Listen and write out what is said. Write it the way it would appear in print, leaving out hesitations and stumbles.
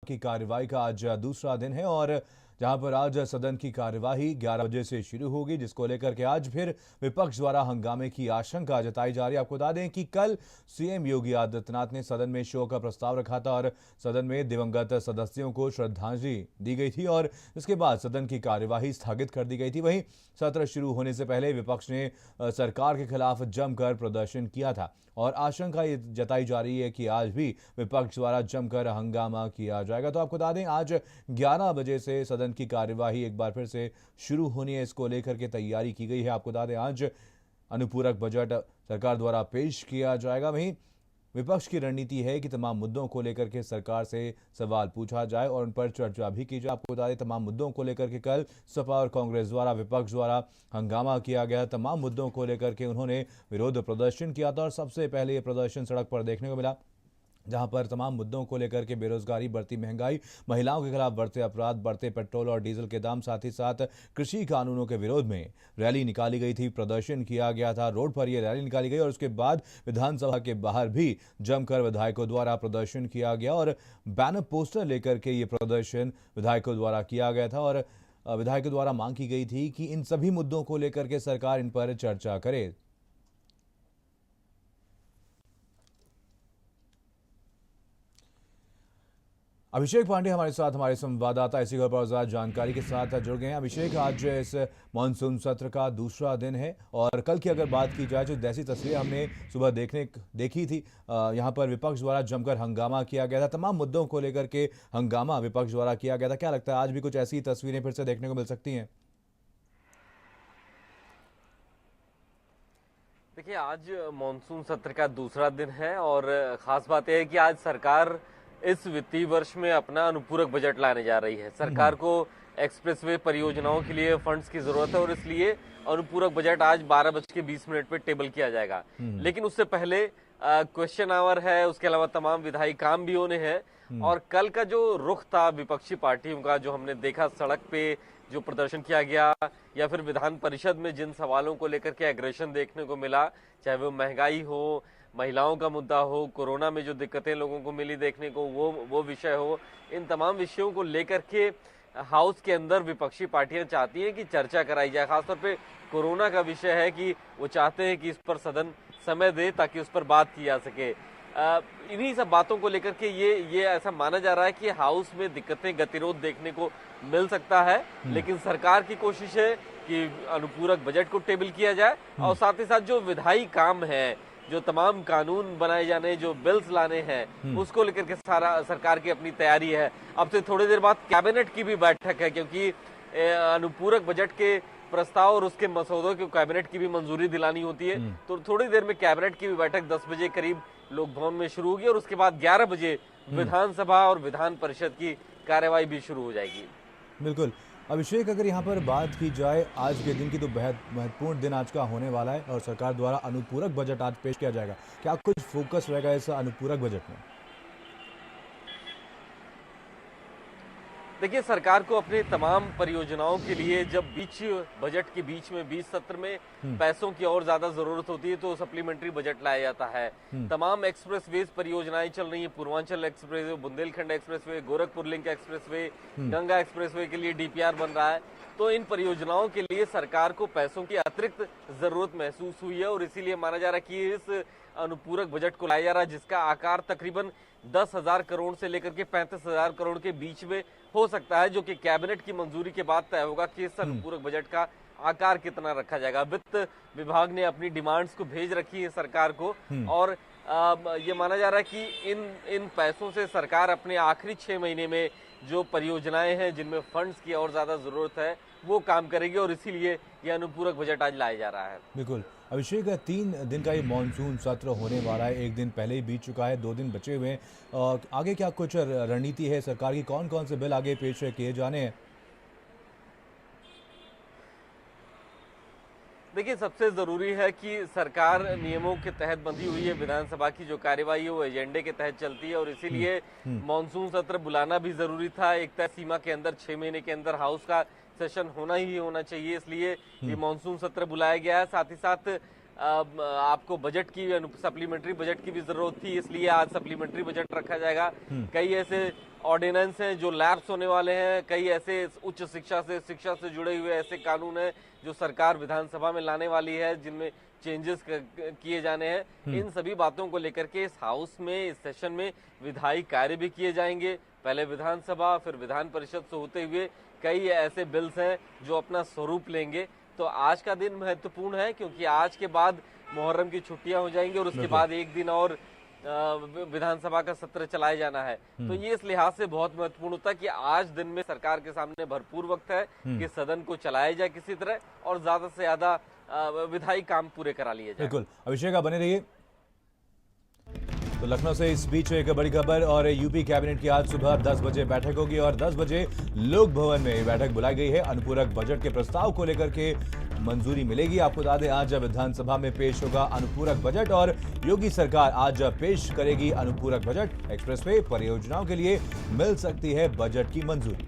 की कार्यवाही का आज दूसरा दिन है और जहां पर आज सदन की कार्यवाही 11 बजे से शुरू होगी, जिसको लेकर के आज फिर विपक्ष द्वारा हंगामे की आशंका जताई जा रही है। आपको बता दें कि कल सीएम योगी आदित्यनाथ ने सदन में शोक का प्रस्ताव रखा था और सदन में दिवंगत सदस्यों को श्रद्धांजलि दी गई थी और इसके बाद सदन की कार्यवाही स्थगित कर दी गई थी। वहीं सत्र शुरू होने से पहले विपक्ष ने सरकार के खिलाफ जमकर प्रदर्शन किया था और आशंका ये जताई जा रही है कि आज भी विपक्ष द्वारा जमकर हंगामा किया जाएगा। तो आपको बता दें आज 11 बजे से सदन की कार्यवाही एक बार फिर से शुरू होनी है, इसको लेकर के तैयारी की गई है। आपको बता दें आज अनुपूरक बजट सरकार द्वारा पेश किया जाएगा। वहीं विपक्ष की रणनीति है कि तमाम मुद्दों को लेकर के सरकार से सवाल पूछा जाए और उन पर चर्चा भी की जाए। आपको बता दें तमाम मुद्दों को लेकर के कल सपा और कांग्रेस द्वारा विपक्ष द्वारा हंगामा किया गया। तमाम मुद्दों को लेकर के उन्होंने विरोध प्रदर्शन किया था और सबसे पहले ये प्रदर्शन सड़क पर देखने को मिला, जहां पर तमाम मुद्दों को लेकर के बेरोजगारी, बढ़ती महंगाई, महिलाओं के खिलाफ बढ़ते अपराध, बढ़ते पेट्रोल और डीजल के दाम, साथ ही साथ कृषि कानूनों के विरोध में रैली निकाली गई थी, प्रदर्शन किया गया था। रोड पर यह रैली निकाली गई और उसके बाद विधानसभा के बाहर भी जमकर विधायकों द्वारा प्रदर्शन किया गया और बैनर पोस्टर लेकर के ये प्रदर्शन विधायकों द्वारा किया गया था और विधायकों द्वारा मांग की गई थी कि इन सभी मुद्दों को लेकर के सरकार इन पर चर्चा करे। अभिषेक पांडे हमारे साथ, हमारे संवाददाता इसी खबर पर ज्यादा जानकारी के साथ जुड़ गए हैं। अभिषेक, आज इस मानसून सत्र का दूसरा दिन है और कल की अगर बात की जाए तो जैसी तस्वीरें हमने सुबह देखी थी, यहां पर विपक्ष द्वारा जमकर हंगामा किया गया था, तमाम मुद्दों को लेकर के हंगामा विपक्ष द्वारा किया गया था। क्या लगता है आज भी कुछ ऐसी तस्वीरें फिर से देखने को मिल सकती हैं? देखिए, आज मानसून सत्र का दूसरा दिन है और खास बात यह है कि आज सरकार इस वित्तीय वर्ष में अपना अनुपूरक बजट लाने जा रही है। सरकार को एक्सप्रेसवे परियोजनाओं के लिए फंड्स की जरूरत है और इसलिए अनुपूरक बजट आज 12:20 पे टेबल किया जाएगा। लेकिन उससे पहले क्वेश्चन आवर है, उसके अलावा तमाम विधायी काम भी होने हैं और कल का जो रुख था विपक्षी पार्टियों का, जो हमने देखा सड़क पे जो प्रदर्शन किया गया या फिर विधान परिषद में जिन सवालों को लेकर के एग्रेशन देखने को मिला, चाहे वो महंगाई हो, महिलाओं का मुद्दा हो, कोरोना में जो दिक्कतें लोगों को मिली देखने को वो विषय हो, इन तमाम विषयों को लेकर के हाउस के अंदर विपक्षी पार्टियां चाहती हैं कि चर्चा कराई जाए। खासतौर पे कोरोना का विषय है कि वो चाहते हैं कि इस पर सदन समय दे ताकि उस पर बात की जा सके। इन्हीं सब बातों को लेकर के ये ऐसा माना जा रहा है कि हाउस में दिक्कतें, गतिरोध देखने को मिल सकता है, लेकिन सरकार की कोशिश है कि अनुपूरक बजट को टेबल किया जाए और साथ ही साथ जो विधायी काम है, जो तमाम कानून बनाए जाने, जो बिल्स लाने हैं, उसको लेकर के सारा सरकार की अपनी तैयारी है। अब से थोड़ी देर बाद कैबिनेट की भी बैठक है, क्योंकि अनुपूरक बजट के प्रस्ताव और उसके मसौदों को कैबिनेट की भी मंजूरी दिलानी होती है। तो थोड़ी देर में कैबिनेट की भी बैठक 10 बजे करीब लोक भवन में शुरू होगी और उसके बाद 11 बजे विधानसभा और विधान परिषद की कार्यवाही भी शुरू हो जाएगी। बिल्कुल अभिषेक, अगर यहाँ पर बात की जाए आज के दिन की, तो बेहद महत्वपूर्ण दिन आज का होने वाला है और सरकार द्वारा अनुपूरक बजट आज पेश किया जाएगा। क्या कुछ फोकस रहेगा इस अनुपूरक बजट में? देखिए, सरकार को अपने तमाम परियोजनाओं के लिए जब बजट के बीच में 20 सत्र में पैसों की और ज्यादा जरूरत होती है तो सप्लीमेंट्री बजट लाया जाता है। तमाम एक्सप्रेसवेज परियोजनाएं चल रही है, Purvanchal expressway, Bundelkhand expressway, Gorakhpur link expressway, Ganga expressway के लिए डीपीआर बन रहा है। तो इन परियोजनाओं के लिए सरकार को पैसों की अतिरिक्त जरूरत महसूस हुई है और इसीलिए माना जा रहा है कि इस अनुपूरक बजट को लाया जा रहा है, जिसका आकार तकरीबन 10,000 करोड़ से लेकर के 35,000 करोड़ के बीच में हो सकता है, जो कि कैबिनेट की मंजूरी के बाद तय होगा कि इस अनुपूरक बजट का आकार कितना रखा जाएगा। वित्त विभाग ने अपनी डिमांड्स को भेज रखी है सरकार को और ये माना जा रहा है कि इन पैसों से सरकार अपने आखिरी 6 महीने में जो परियोजनाएं हैं जिनमें फंड्स की और ज्यादा जरूरत है वो काम करेगी और इसीलिए यह अनुपूरक बजट आज लाया जा रहा है। बिल्कुल अभिषेक, 3 दिन का ये मानसून सत्र होने वाला है, एक दिन पहले ही बीत चुका है, 2 दिन बचे हुए हैं। आगे क्या कुछ रणनीति है सरकार की, कौन कौन से बिल आगे पेश किए जाने हैं? देखिए, सबसे जरूरी है कि सरकार नियमों के तहत बंधी हुई है। विधानसभा की जो कार्यवाही है वो एजेंडे के तहत चलती है और इसीलिए मानसून सत्र बुलाना भी जरूरी था। एक तय सीमा के अंदर 6 महीने के अंदर हाउस का सेशन होना ही होना चाहिए, इसलिए ये मानसून सत्र बुलाया गया है। साथ ही साथ आपको बजट की सप्लीमेंट्री बजट की भी जरूरत थी, इसलिए आज सप्लीमेंट्री बजट रखा जाएगा। कई ऐसे ऑर्डिनेंस हैं जो लैप्स होने वाले हैं, कई ऐसे उच्च शिक्षा से जुड़े हुए ऐसे कानून हैं जो सरकार विधानसभा में लाने वाली है, जिनमें चेंजेस किए जाने हैं। इन सभी बातों को लेकर के इस हाउस में, इस सेशन में विधायी कार्य भी किए जाएंगे। पहले विधानसभा, फिर विधान परिषद से होते हुए कई ऐसे बिल्स हैं जो अपना स्वरूप लेंगे। तो आज का दिन महत्वपूर्ण है क्योंकि आज के बाद मुहर्रम की छुट्टियां हो जाएंगी और उसके बाद एक दिन और विधानसभा का सत्र चलाए जाना है। तो ये इस लिहाज से बहुत महत्वपूर्ण होता है कि आज दिन में सरकार के सामने भरपूर वक्त है कि सदन को चलाया जाए किसी तरह और ज्यादा से ज्यादा विधायी काम पूरे करा लिए जाए। बिल्कुल, अभिषेक आप बने रहिए। तो लखनऊ से इस बीच एक बड़ी खबर, और यूपी कैबिनेट की आज सुबह 10 बजे बैठक होगी और 10 बजे लोक भवन में बैठक बुलाई गई है। अनुपूरक बजट के प्रस्ताव को लेकर के मंजूरी मिलेगी। आपको बता दें आज विधानसभा में पेश होगा अनुपूरक बजट और योगी सरकार आज पेश करेगी अनुपूरक बजट। एक्सप्रेसवे परियोजनाओं के लिए मिल सकती है बजट की मंजूरी।